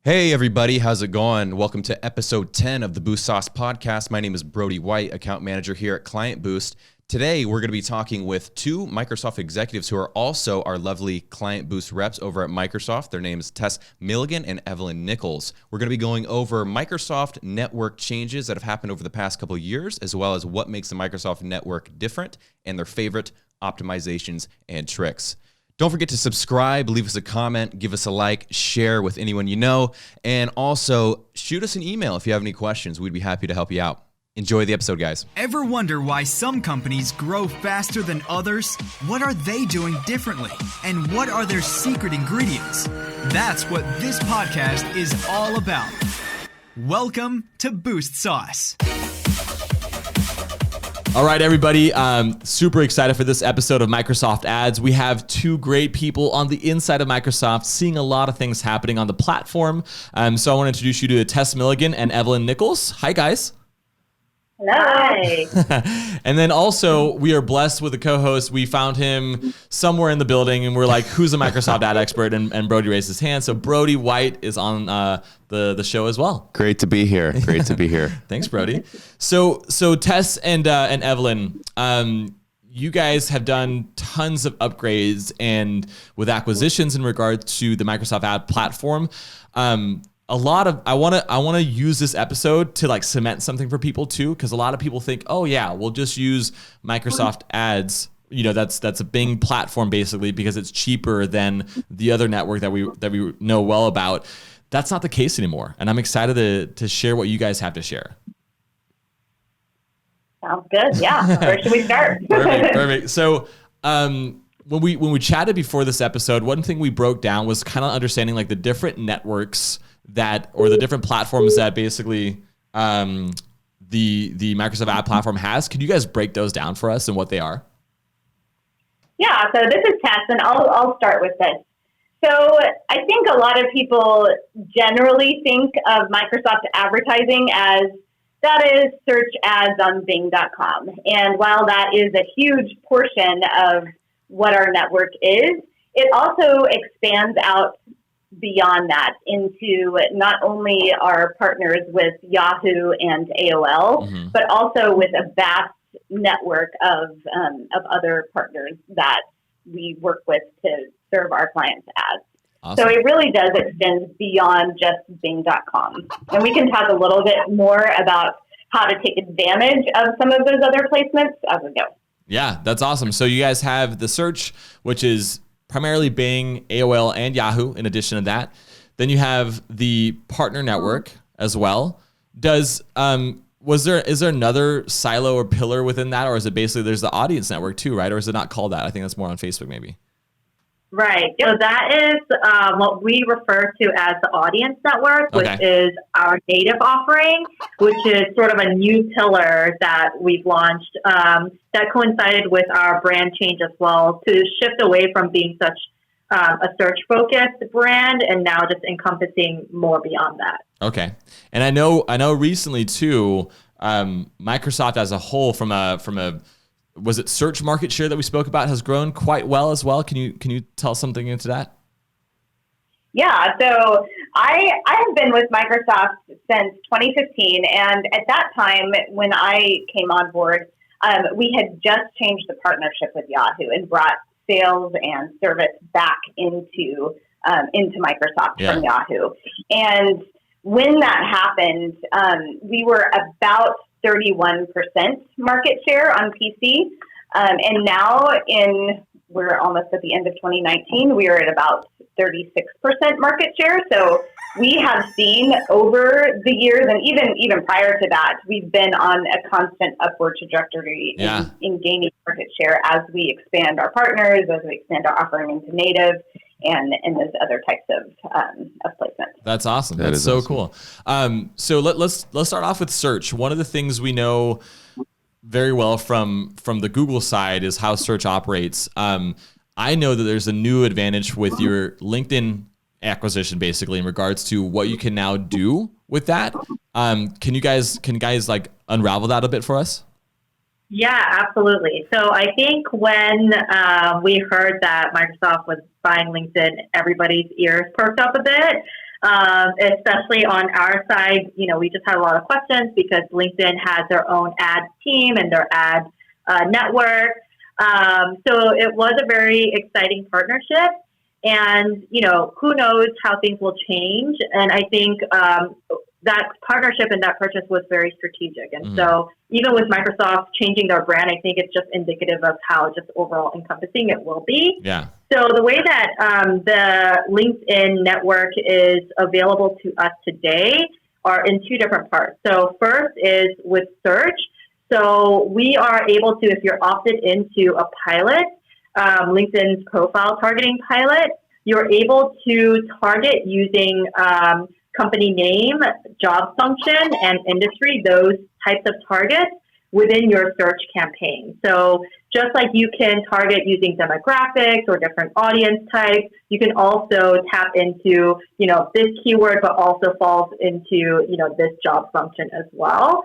Hey everybody, how's it going? Welcome to episode 10 of the Boost Sauce podcast. My name is Brody White, account manager here at Client Boost. Today, we're going to be talking with two Microsoft executives who are also our lovely Client Boost reps over at Microsoft. Their names Tess Milligan and Evelyn Nichols. We're going to be going over Microsoft network changes that have happened over the past couple of years, as well as what makes the Microsoft network different and their favorite optimizations and tricks. Don't forget to subscribe, leave us a comment, give us a like, share with anyone you know, and also shoot us an email if you have any questions. We'd be happy to help you out. Enjoy the episode, guys. Ever wonder why some companies grow faster than others? What are they doing differently? And what are their secret ingredients? That's what this podcast is all about. Welcome to Boost Sauce. All right, everybody. Super excited for this episode of Microsoft Ads. We have two great people on the inside of Microsoft seeing a lot of things happening on the platform. So I want to introduce you to Tess Milligan and Evelyn Nichols. Hi, guys. Hi. And then also, we are blessed with a co-host. We found him somewhere in the building, and we're like, who's a Microsoft ad expert? And Brody raised his hand. So Brody White is on the show as well. Great to be here. Great to be here. Thanks, Brody. So Tess and Evelyn, you guys have done tons of upgrades and with acquisitions in regard to the Microsoft ad platform. I want to use this episode to like cement something for people too, because a lot of people think, oh yeah, we'll just use Microsoft Ads. You know, that's a Bing platform basically because it's cheaper than the other network that we know well about. That's not the case anymore, and I'm excited to share what you guys have to share. Sounds good. Yeah. Where should we start? Perfect. So, when we chatted before this episode, one thing we broke down was kind of understanding like the different networks or the different platforms that basically the Microsoft ad platform has. Could you guys break those down for us and what they are? Yeah. So this is Tess, and I'll start with this. So I think a lot of people generally think of Microsoft advertising as that is search ads on Bing.com. And while that is a huge portion of what our network is, it also expands out beyond that into not only our partners with Yahoo and AOL, but also with a vast network of other partners that we work with to serve our clients' ads. Awesome. So it really does extend beyond just Bing.com. And we can talk a little bit more about how to take advantage of some of those other placements as we go. Yeah, that's awesome. So you guys have the search, which is primarily Bing, AOL, and Yahoo in addition to that. Then you have the partner network as well. Is there another silo or pillar within that, or is it basically there's the audience network too, right? Or is it not called that? I think that's more on Facebook maybe. Right. So that is what we refer to as the audience network, which is our native offering, which is sort of a new pillar that we've launched that coincided with our brand change as well to shift away from being such a search-focused brand and now just encompassing more beyond that. Okay. And I know recently too, Microsoft as a whole from a was it search market share that we spoke about has grown quite well as well. Can you tell something into that? Yeah, so I have been with Microsoft since 2015, and at that time when I came on board, we had just changed the partnership with Yahoo and brought sales and service back into Microsoft from Yahoo. And when that happened, we were about 31% market share on PC. And now we're almost at the end of 2019, we are at about 36% market share. So we have seen over the years, and even prior to that, we've been on a constant upward trajectory in gaining market share as we expand our partners, as we expand our offering into native and those other types of placements. That's awesome. That's so awesome. Cool. So let's start off with search. One of the things we know very well from the Google side is how search operates. I know that there's a new advantage with your LinkedIn acquisition, basically in regards to what you can now do with that. Can you guys like unravel that a bit for us? Yeah, absolutely. So I think when we heard that Microsoft was buying LinkedIn, everybody's ears perked up a bit. especially on our side. We just had a lot of questions because LinkedIn has their own ad team and their ad network. So it was a very exciting partnership. And, who knows how things will change. And I think that partnership and that purchase was very strategic. And so even with Microsoft changing their brand, I think it's just indicative of how just overall encompassing it will be. Yeah. So the way that the LinkedIn network is available to us today are in two different parts. So first is with search. So we are able to, if you're opted into a pilot, LinkedIn's profile targeting pilot, you're able to target using company name, job function, and industry, those types of targets within your search campaign. So just like you can target using demographics or different audience types, you can also tap into, this keyword, but also falls into, this job function as well.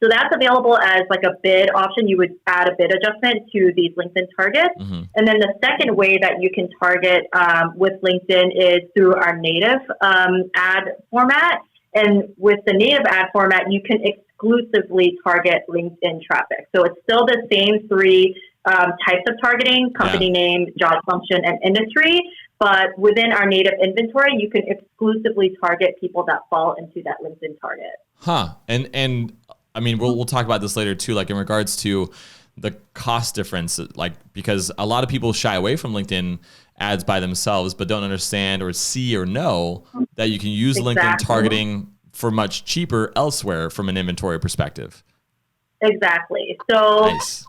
So that's available as like a bid option. You would add a bid adjustment to these LinkedIn targets. And then the second way that you can target with LinkedIn is through our native ad format. And with the native ad format, you can exclusively target LinkedIn traffic. So it's still the same three types of targeting: company name, job function, and industry. But within our native inventory, you can exclusively target people that fall into that LinkedIn target. Huh. And I mean, we'll talk about this later too, like in regards to the cost difference, like because a lot of people shy away from LinkedIn ads by themselves, but don't understand or see or know that you can use LinkedIn targeting for much cheaper elsewhere from an inventory perspective. Exactly. So, nice.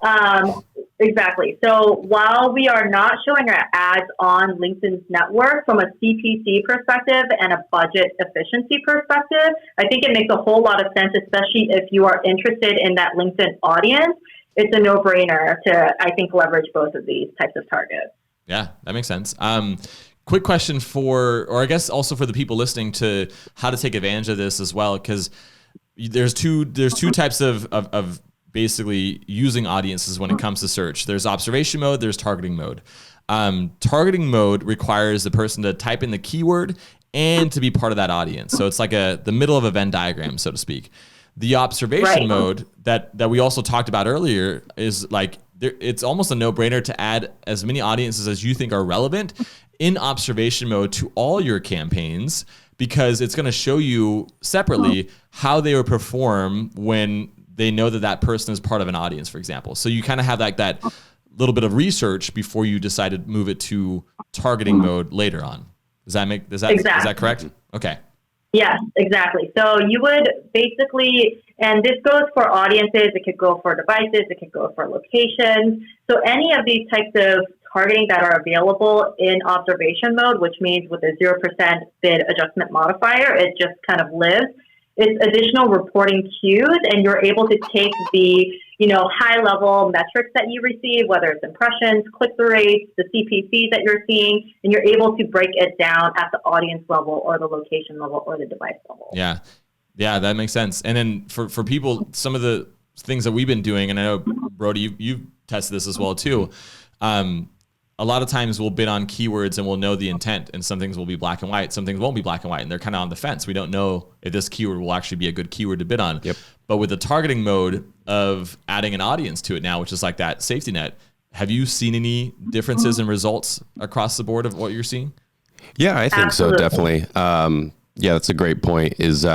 Exactly. So while we are not showing our ads on LinkedIn's network from a CPC perspective and a budget efficiency perspective, I think it makes a whole lot of sense, especially if you are interested in that LinkedIn audience. It's a no-brainer to, I think, leverage both of these types of targets. Yeah, that makes sense. Quick question or I guess also for the people listening to how to take advantage of this as well, because there's two types of basically using audiences when it comes to search. There's observation mode, there's targeting mode. Targeting mode requires the person to type in the keyword and to be part of that audience. So it's like the middle of a Venn diagram, so to speak. The observation mode that we also talked about earlier is like, it's almost a no-brainer to add as many audiences as you think are relevant in observation mode to all your campaigns, because it's going to show you separately how they would perform when they know that person is part of an audience, for example. So you kind of have like that little bit of research before you decide to move it to targeting mode later on. Is that correct? Okay. Yes, exactly. So you would basically, and this goes for audiences, it could go for devices, it could go for locations. So any of these types of targeting that are available in observation mode, which means with a 0% bid adjustment modifier, it just kind of lives. It's additional reporting cues, and you're able to take the high-level metrics that you receive, whether it's impressions, click-through rates, the CPCs that you're seeing, and you're able to break it down at the audience level or the location level or the device level. Yeah, that makes sense. And then for people, some of the things that we've been doing, and I know, Brody, you've tested this as well too, a lot of times we'll bid on keywords and we'll know the intent, and some things will be black and white, some things won't be black and white, and they're kind of on the fence. We don't know if this keyword will actually be a good keyword to bid on. Yep. But with the targeting mode of adding an audience to it now, which is like that safety net, have you seen any differences in results across the board of what you're seeing? Yeah, I think Absolutely. so, definitely. Yeah, that's a great point, is,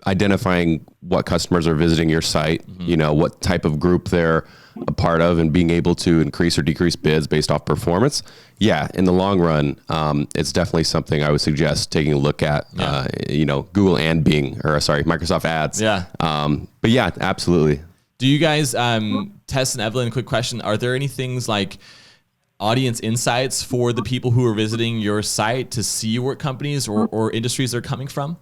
identifying what customers are visiting your site, what type of group they're a part of, and being able to increase or decrease bids based off performance. Yeah, in the long run, it's definitely something I would suggest taking a look at, Google and Microsoft Ads. Yeah. But yeah, absolutely. Do you guys, Tess and Evelyn, quick question, are there any things like audience insights for the people who are visiting your site to see where companies or industries they're coming from?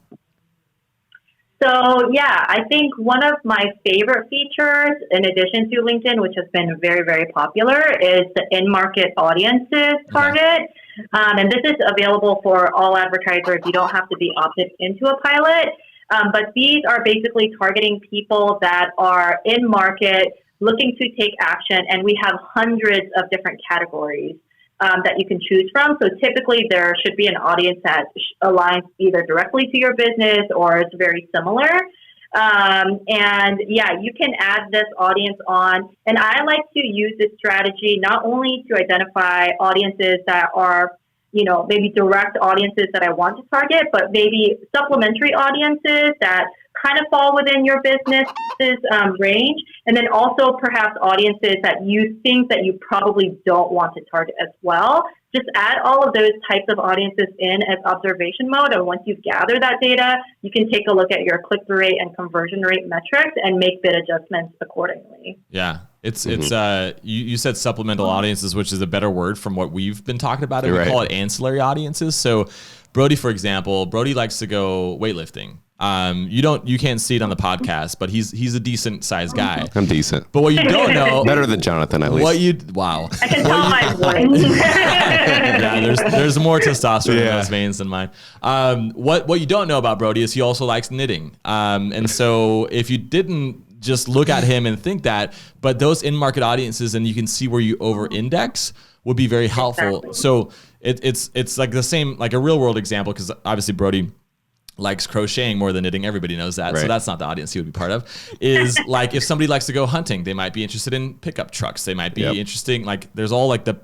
So, yeah, I think one of my favorite features, in addition to LinkedIn, which has been very, very popular, is the in-market audiences target. And this is available for all advertisers. You don't have to be opted into a pilot. But these are basically targeting people that are in market, looking to take action. And we have hundreds of different categories. that you can choose from. So typically there should be an audience that aligns either directly to your business or is very similar. And yeah, you can add this audience on. And I like to use this strategy not only to identify audiences that are, maybe direct audiences that I want to target, but maybe supplementary audiences that kind of fall within your business's range. And then also perhaps audiences that you think that you probably don't want to target as well. Just add all of those types of audiences in as observation mode. And once you've gathered that data, you can take a look at your click-through rate and conversion rate metrics and make bid adjustments accordingly. Yeah. It's you said supplemental audiences, which is a better word from what we've been talking about. And we call it ancillary audiences. So Brody, for example, Brody likes to go weightlifting. You can't see it on the podcast, but he's a decent sized guy. I'm decent. But what you don't know, better than Jonathan at least. I can tell my voice. Yeah, there's more testosterone in those veins than mine. What you don't know about Brody is he also likes knitting. And so if you didn't just look at him and think that, but those in-market audiences, and you can see where you over-index, would be very helpful. Exactly. So it's like the same, like a real world example, because obviously Brody likes crocheting more than knitting. Everybody knows that. Right. So that's not the audience he would be part of. Is like if somebody likes to go hunting, they might be interested in pickup trucks. They might be interesting. Like there's all like the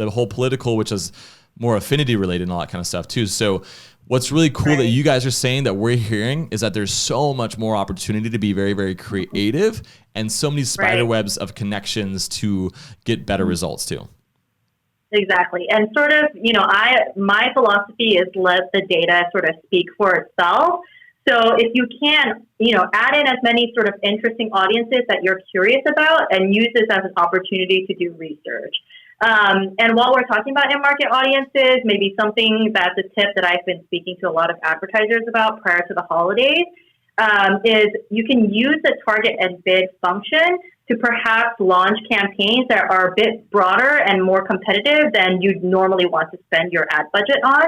whole political, which is more affinity related and all that kind of stuff too. So what's really cool that you guys are saying that we're hearing is that there's so much more opportunity to be very, very creative and so many spider webs of connections to get better results too. Exactly. And sort of, my philosophy is let the data sort of speak for itself. So if you can, add in as many sort of interesting audiences that you're curious about and use this as an opportunity to do research. And while we're talking about in-market audiences, maybe something that's a tip that I've been speaking to a lot of advertisers about prior to the holidays is you can use the target and bid function to perhaps launch campaigns that are a bit broader and more competitive than you'd normally want to spend your ad budget on.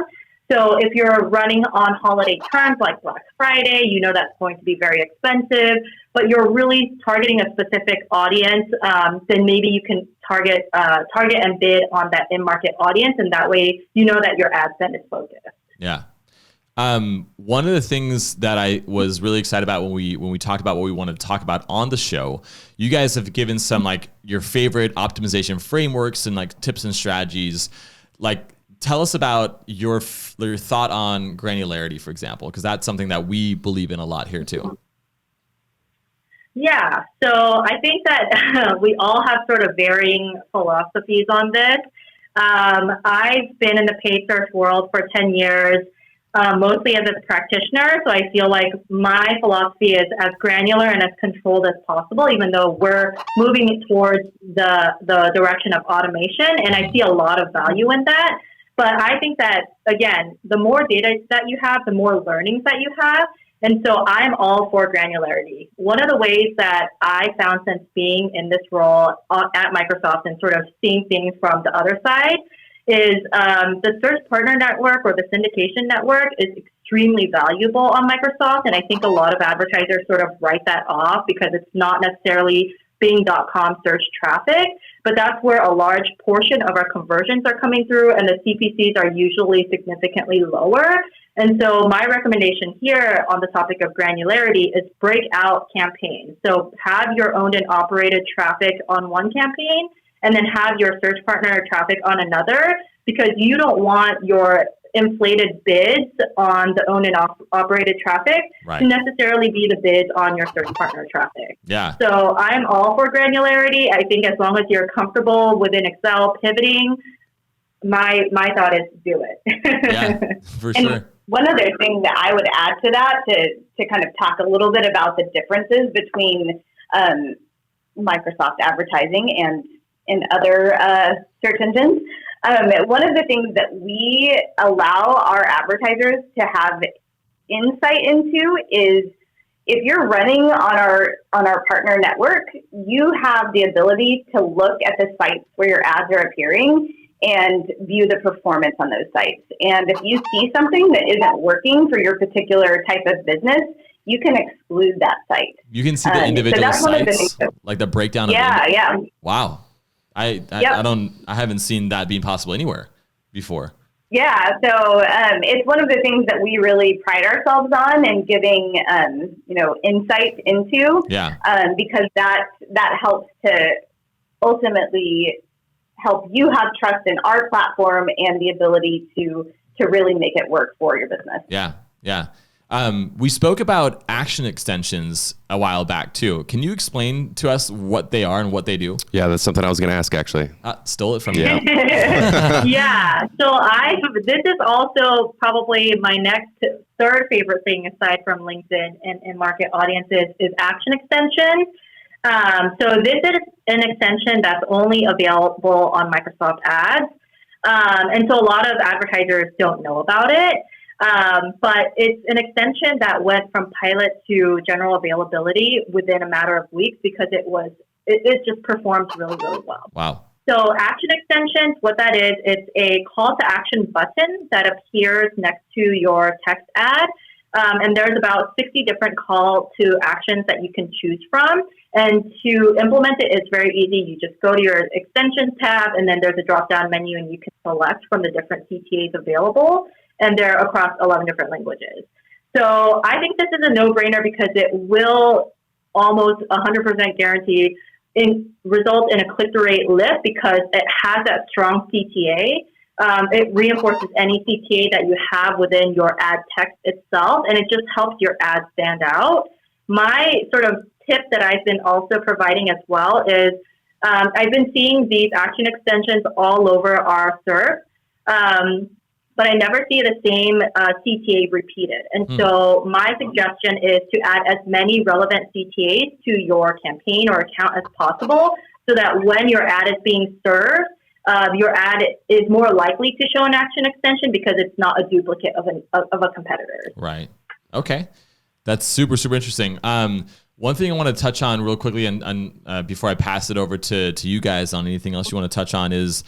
So if you're running on holiday terms like Black Friday, that's going to be very expensive, but you're really targeting a specific audience, then maybe you can target and bid on that in-market audience, and that way that your ad spend is focused. Yeah. One of the things that I was really excited about when we talked about what we wanted to talk about on the show, you guys have given some like your favorite optimization frameworks and like tips and strategies. Like, tell us about your thought on granularity, for example, because that's something that we believe in a lot here too. Yeah, so I think that we all have sort of varying philosophies on this. I've been in the paid search world for 10 years. Mostly as a practitioner, so I feel like my philosophy is as granular and as controlled as possible, even though we're moving towards the direction of automation, and I see a lot of value in that. But I think that, again, the more data that you have, the more learnings that you have, and so I'm all for granularity. One of the ways that I found since being in this role at Microsoft and sort of seeing things from the other side is the search partner network or the syndication network is extremely valuable on Microsoft. And I think a lot of advertisers sort of write that off because it's not necessarily Bing.com search traffic, but that's where a large portion of our conversions are coming through, and the CPCs are usually significantly lower. And so my recommendation here on the topic of granularity is break out campaigns. So have your owned and operated traffic on one campaign, and then have your search partner traffic on another, because you don't want your inflated bids on the owned and operated traffic to necessarily be the bids on your search partner traffic. Yeah. So I'm all for granularity. I think as long as you're comfortable within Excel pivoting, my thought is do it. Yeah, for sure. One other thing that I would add to that to kind of talk a little bit about the differences between Microsoft advertising and other search engines. One of the things that we allow our advertisers to have insight into is if you're running on our partner network, you have the ability to look at the sites where your ads are appearing and view the performance on those sites. And if you see something that isn't working for your particular type of business, you can exclude that site. You can see the individual sites, like the breakdown of Yeah. Wow. I haven't seen that being possible anywhere before. Yeah, so it's one of the things that we really pride ourselves on and giving, insight into. Yeah. Because that helps to ultimately help you have trust in our platform and the ability to really make it work for your business. Yeah, yeah. We spoke about action extensions a while back too. Can you explain to us what they are and what they do? Yeah, that's something I was going to ask actually. Stole it from you. Yeah. So this is also probably my next third favorite thing aside from LinkedIn and market audiences is action extension. So this is an extension that's only available on Microsoft Ads. And so a lot of advertisers don't know about it. But it's an extension that went from pilot to general availability within a matter of weeks because it just performs really, really well. Wow. So action extensions, what that is, it's a call to action button that appears next to your text ad. And there's about 60 different call to actions that you can choose from. And to implement it, it's very easy. You just go to your extensions tab, and then there's a drop-down menu, and you can select from the different CTAs available. And they're across 11 different languages. So I think this is a no-brainer because it will almost 100% guarantee result in a click-through rate lift because it has that strong CTA. It reinforces any CTA that you have within your ad text itself, and it just helps your ad stand out. My sort of tip that I've been also providing as well is I've been seeing these action extensions all over our SERP. But I never see the same CTA repeated. And so my suggestion is to add as many relevant CTAs to your campaign or account as possible so that when your ad is being served, your ad is more likely to show an action extension because it's not a duplicate of a competitor. Right. Okay. That's super, super interesting. One thing I want to touch on real quickly and before I pass it over to you guys on anything else you want to touch on is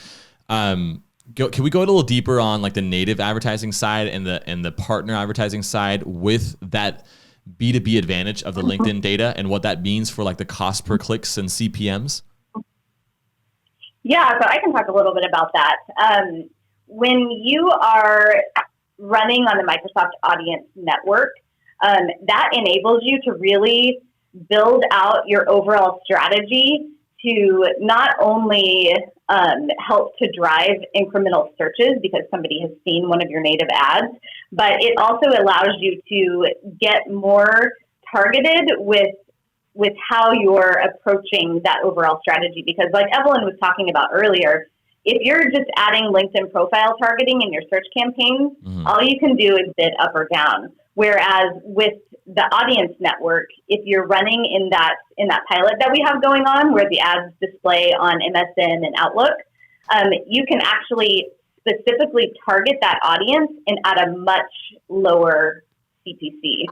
can we go a little deeper on like the native advertising side and the partner advertising side with that B2B advantage of the LinkedIn data and what that means for like the cost per clicks and CPMs? Yeah, so I can talk a little bit about that. When you are running on the Microsoft Audience Network, that enables you to really build out your overall strategy to not only help to drive incremental searches because somebody has seen one of your native ads, but it also allows you to get more targeted with how you're approaching that overall strategy. Because like Evelyn was talking about earlier, if you're just adding LinkedIn profile targeting in your search campaigns, all you can do is bid up or down. Whereas with the audience network, if you're running in that pilot that we have going on where the ads display on MSN and Outlook, you can actually specifically target that audience and at a much lower CPC.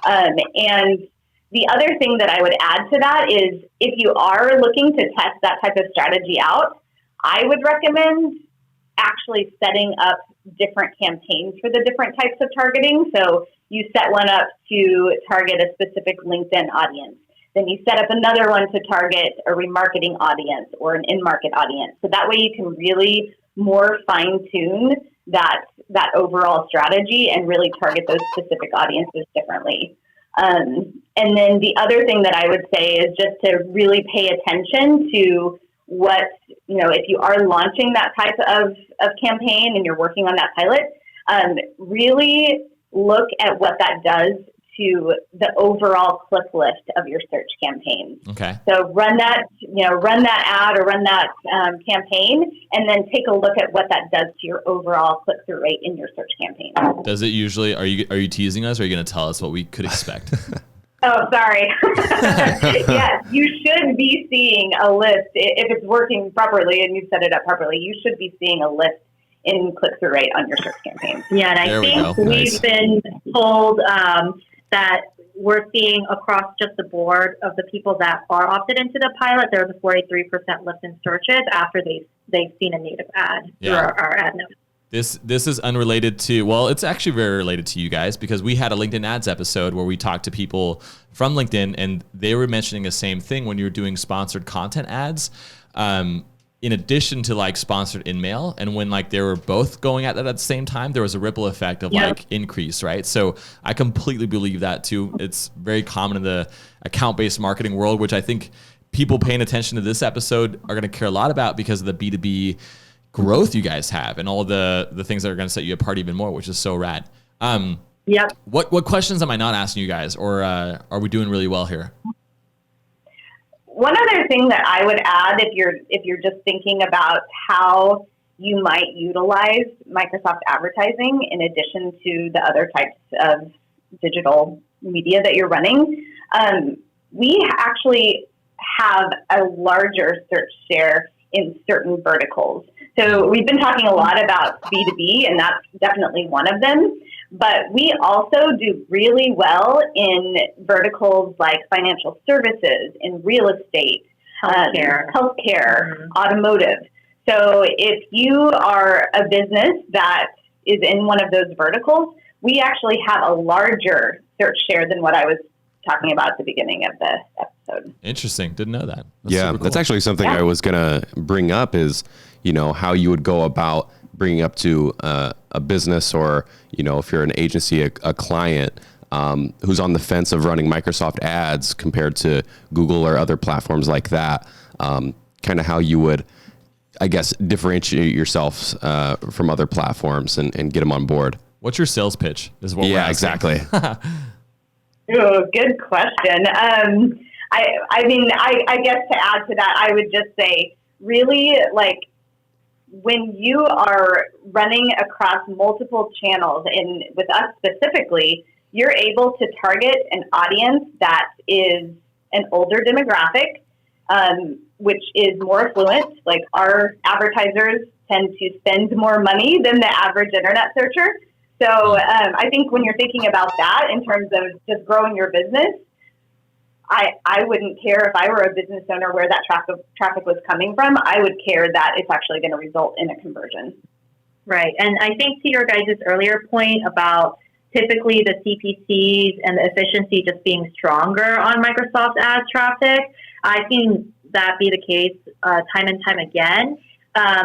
And the other thing that I would add to that is if you are looking to test that type of strategy out, I would recommend actually setting up different campaigns for the different types of targeting. So you set one up to target a specific LinkedIn audience. Then you set up another one to target a remarketing audience or an in-market audience. So that way you can really more fine-tune that overall strategy and really target those specific audiences differently. And then the other thing that I would say is just to really pay attention to what, if you are launching that type of campaign and you're working on that pilot, really look at what that does to the overall click lift of your search campaign. Okay. So run that ad or run that campaign, and then take a look at what that does to your overall click-through rate in your search campaign. Does it usually? Are you teasing us, or are you going to tell us what we could expect? Oh, sorry. Yes, you should be seeing a lift if it's working properly and you've set it up properly. You should be seeing a lift in click-through rate on your search campaign. Yeah, and I think we've been told that we're seeing across just the board of the people that are opted into the pilot, there's a 43% lift in searches after they've seen a native ad through our ad note. This is unrelated to, well, it's actually very related to you guys because we had a LinkedIn ads episode where we talked to people from LinkedIn and they were mentioning the same thing when you're doing sponsored content ads. in addition to like sponsored InMail, and when like they were both going at that at the same time, there was a ripple effect of like increase, right? So I completely believe that too. It's very common in the account-based marketing world, which I think people paying attention to this episode are going to care a lot about because of the B2B growth you guys have and all the things that are going to set you apart even more, which is so rad. What questions am I not asking you guys, or are we doing really well here? One other thing that I would add, if you're just thinking about how you might utilize Microsoft advertising in addition to the other types of digital media that you're running, we actually have a larger search share in certain verticals. So we've been talking a lot about B2B, and that's definitely one of them. But we also do really well in verticals like financial services, in real estate, healthcare, automotive. So if you are a business that is in one of those verticals, we actually have a larger search share than what I was talking about at the beginning of the episode. Interesting. Didn't know that. That's actually something I was going to bring up is, how you would go about bringing up to a business, or, if you're an agency, a client who's on the fence of running Microsoft ads compared to Google or other platforms like that, kind of how you would, I guess, differentiate yourself from other platforms and get them on board. What's your sales pitch is what we're asking. Exactly. Oh, good question. I guess to add to that, I would just say really like when you are running across multiple channels, and with us specifically, you're able to target an audience that is an older demographic, which is more affluent. Like our advertisers tend to spend more money than the average internet searcher. So I think when you're thinking about that in terms of just growing your business, I wouldn't care if I were a business owner where that traffic was coming from. I would care that it's actually going to result in a conversion. Right. And I think to your guys' earlier point about typically the CPCs and the efficiency just being stronger on Microsoft ads traffic, I've seen that be the case time and time again.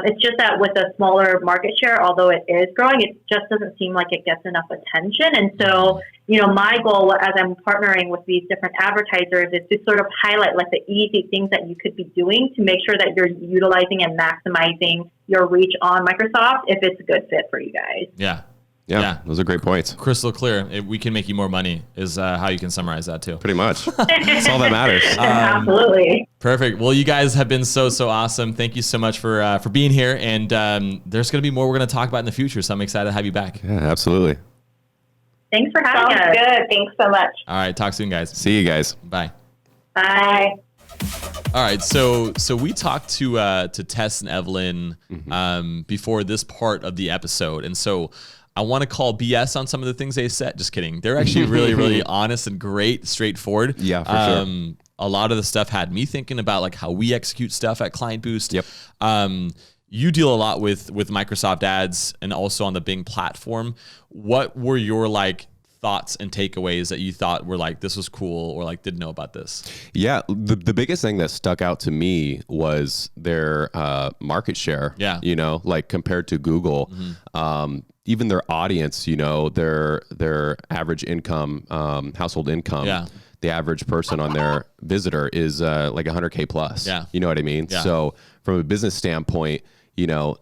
It's just that with a smaller market share, although it is growing, it just doesn't seem like it gets enough attention. And so, my goal as I'm partnering with these different advertisers is to sort of highlight like the easy things that you could be doing to make sure that you're utilizing and maximizing your reach on Microsoft if it's a good fit for you guys. Yeah, those are great points. Crystal clear. We can make you more money is how you can summarize that too. Pretty much. That's all that matters. Absolutely. Perfect. Well, you guys have been so awesome. Thank you so much for being here. And there's going to be more we're going to talk about in the future. So I'm excited to have you back. Yeah, absolutely. Thanks for having us. Sounds good. Thanks so much. All right. Talk soon, guys. See you guys. Bye. Bye. All right, so we talked to Tess and Evelyn before this part of the episode, and so I want to call BS on some of the things they said. Just kidding. They're actually really honest and great, straightforward. Yeah, for sure. A lot of the stuff had me thinking about like how we execute stuff at Client Boost. Yep. You deal a lot with Microsoft ads and also on the Bing platform. What were your like thoughts and takeaways that you thought were like, this was cool, or like didn't know about this? Yeah, the biggest thing that stuck out to me was their market share. Yeah. Like compared to Google, even their audience, their average income, household income. Yeah. The average person on their visitor is like 100K plus. Yeah. You know what I mean? Yeah. So from a business standpoint,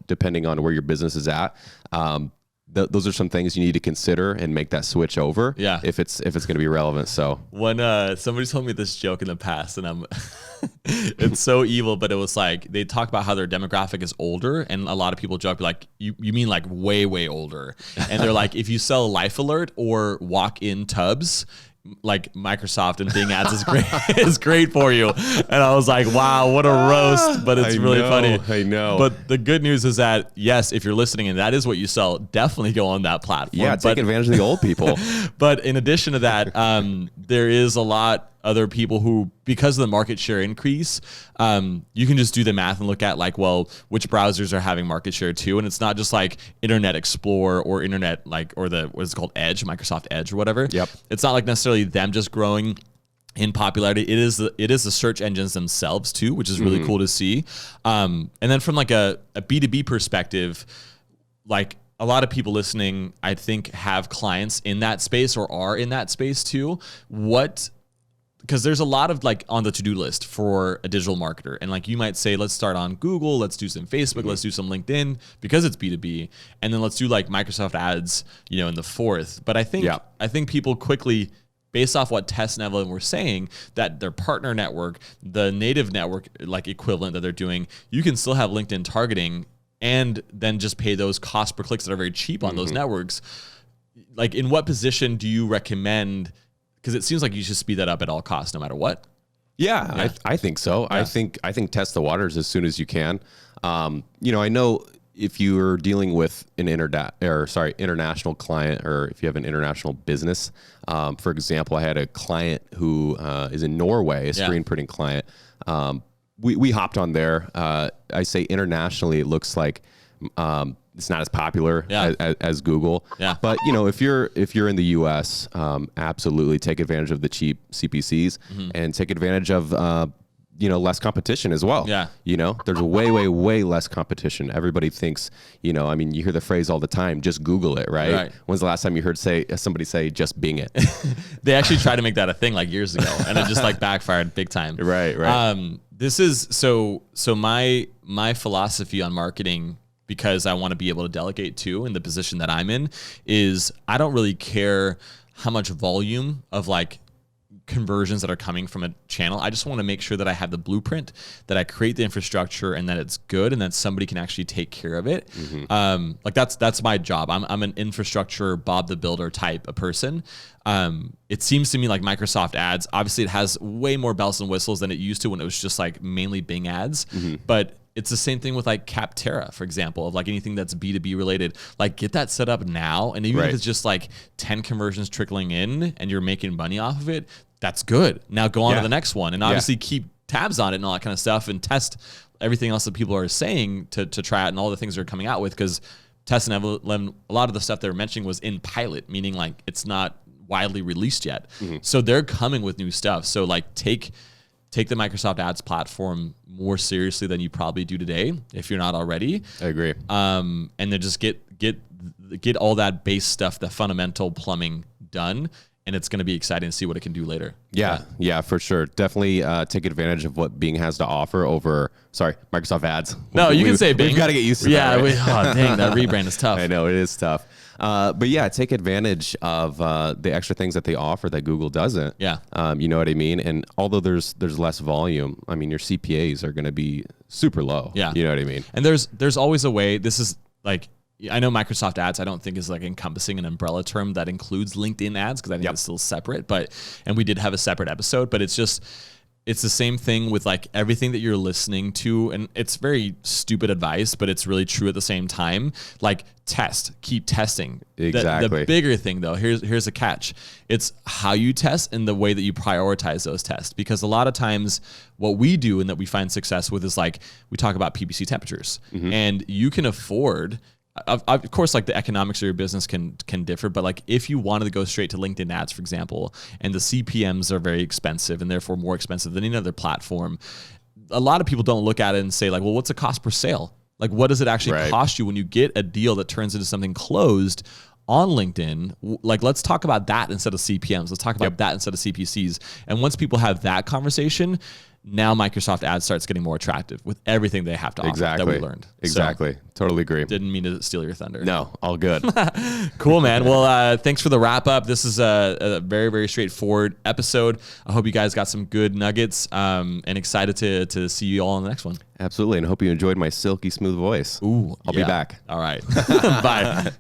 depending on where your business is at, those are some things you need to consider and make that switch over. Yeah. If it's going to be relevant. So when somebody told me this joke in the past, and I'm it's so evil, but it was like they talk about how their demographic is older, and a lot of people joke like, you mean like way older, and they're like, if you sell Life Alert or walk-in tubs, like Microsoft and Bing ads is great for you. And I was like, wow, what a roast, but it's really funny. I know. But the good news is that, yes, if you're listening and that is what you sell, definitely go on that platform. Yeah, take advantage of the old people. But in addition to that, there is a lot other people who, because of the market share increase, you can just do the math and look at like, well, which browsers are having market share too. And it's not just like Internet Explorer or Internet, like, or what is it called, Edge, Microsoft Edge or whatever. Yep. It's not like necessarily them just growing. in popularity. It is the search engines themselves too, which is really cool to see. And then from like a B2B perspective, like a lot of people listening, I think, have clients in that space or are in that space too. Because there's a lot of like on the to-do list for a digital marketer. And like you might say, let's start on Google, let's do some Facebook, let's do some LinkedIn because it's B2B. And then let's do like Microsoft ads, in the fourth. But I think people quickly, based off what Tess and Evelyn were saying, that their partner network, the native network like equivalent that they're doing, you can still have LinkedIn targeting and then just pay those cost per clicks that are very cheap on those networks. Like, in what position do you recommend? Because it seems like you should speed that up at all costs, no matter what. Yeah. I think so. Yeah. I think test the waters as soon as you can. I know if you are dealing with an international client, or if you have an international business, for example, I had a client who is in Norway, a screen printing client. We hopped on there. I say internationally, it looks like it's not as popular as Google. Yeah. But if you're in the US, absolutely take advantage of the cheap CPCs and take advantage of less competition as well. Yeah. There's way less competition. Everybody thinks, you hear the phrase all the time, just Google it, right? When's the last time you heard somebody say, just Bing it? They actually tried to make that a thing like years ago, and it just like backfired big time. Right. This is so my philosophy on marketing, because I want to be able to delegate too, in the position that I'm in, is I don't really care how much volume of like conversions that are coming from a channel. I just want to make sure that I have the blueprint, that I create the infrastructure, and that it's good, and that somebody can actually take care of it. Like that's my job. I'm an infrastructure Bob the Builder type of person. It seems to me like Microsoft ads, obviously it has way more bells and whistles than it used to when it was just like mainly Bing ads, but it's the same thing with like Capterra, for example, of like anything that's B2B related. Like, get that set up now, and even if it's just like 10 conversions trickling in and you're making money off of it, that's good. Now go on to the next one, and obviously keep tabs on it and all that kind of stuff, and test everything else that people are saying to try it, and all the things they're coming out with. Because Tess and Evelyn, a lot of the stuff they were mentioning was in pilot, meaning like it's not widely released yet. So they're coming with new stuff. So like take the Microsoft Ads platform more seriously than you probably do today, if you're not already. I agree. And then just get all that base stuff, the fundamental plumbing done, and it's going to be exciting to see what it can do later. Yeah, for sure. Definitely take advantage of what Bing has to offer over, Microsoft Ads. No, you can say Bing. We've got to get used to that. Yeah, dang, that rebrand is tough. I know, it is tough. But yeah, take advantage of the extra things that they offer that Google doesn't. Yeah. You know what I mean? And although there's less volume, I mean, your CPAs are going to be super low. Yeah. You know what I mean? And there's always a way. This is like, I know Microsoft ads, I don't think is like encompassing an umbrella term that includes LinkedIn ads, because I think it's still separate, and we did have a separate episode, but it's the same thing with like everything that you're listening to. And it's very stupid advice, but it's really true at the same time. Like, keep testing. Exactly. The bigger thing though, here's a catch. It's how you test and the way that you prioritize those tests. Because a lot of times what we do and that we find success with is like, we talk about PPC temperatures, and you can afford, of course, like the economics of your business can differ, but like if you wanted to go straight to LinkedIn ads, for example, and the CPMs are very expensive and therefore more expensive than any other platform, a lot of people don't look at it and say like, well, what's the cost per sale? Like, what does it actually cost you when you get a deal that turns into something closed on LinkedIn? Like, let's talk about that instead of CPMs. Let's talk about that instead of CPCs. And once people have that conversation, now Microsoft ads starts getting more attractive with everything they have to offer that we learned. Exactly. So, totally agree. Didn't mean to steal your thunder. No, all good. Cool, man. Well, thanks for the wrap up. This is a very, very straightforward episode. I hope you guys got some good nuggets, and excited to see you all on the next one. Absolutely. And I hope you enjoyed my silky smooth voice. Ooh, I'll be back. All right. Bye.